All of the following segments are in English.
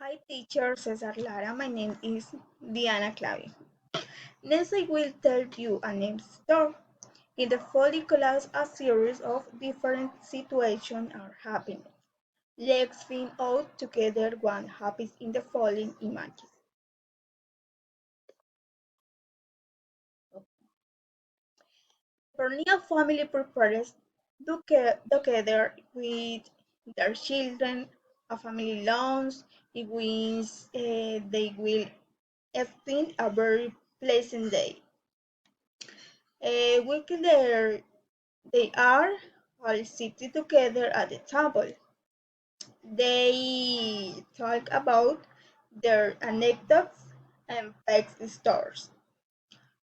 Hi teacher Cesar Lara, my name is Diana Clavi. Next I will tell you a name story. In the follicles a series of different situations are happening. Let's find out together what happens in the following images. Pernia family prepares together with their children a family lunch in which they will spend a very pleasant day. Weekly they are all sitting together at the table. They talk about their anecdotes and pet stories.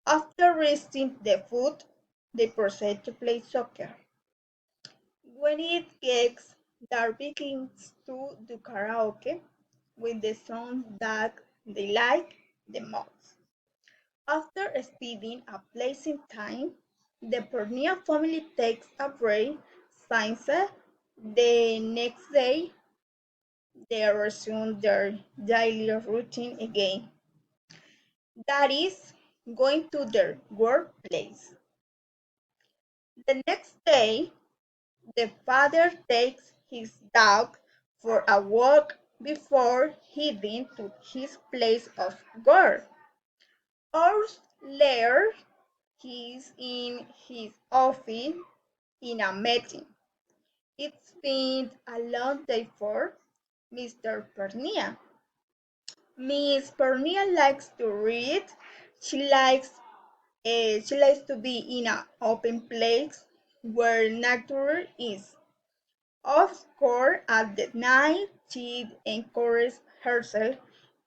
After resting the food, they proceed to play soccer. When it gets dark, begins to do karaoke with the songs that they like the most. After spending a pleasant time, the Pernia family takes a break. Sunset. The next day, they resume their daily routine again. That is, going to their workplace. The next day, the father takes his dog for a walk before heading to his place of work. Hours later, he's in his office in a meeting. It's been a long day for Mr. Pernia. Miss Pernia likes to read. She likes to be in an open place where nature is. Of course, at the night, she encourages herself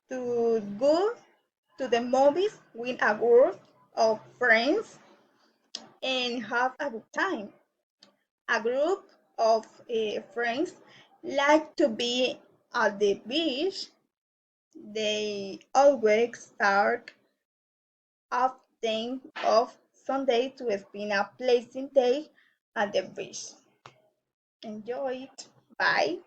to go to the movies with a group of friends and have a good time. A group of friends like to be at the beach. They always start often of Sunday to spend a pleasant day at the beach. Enjoy it. Bye.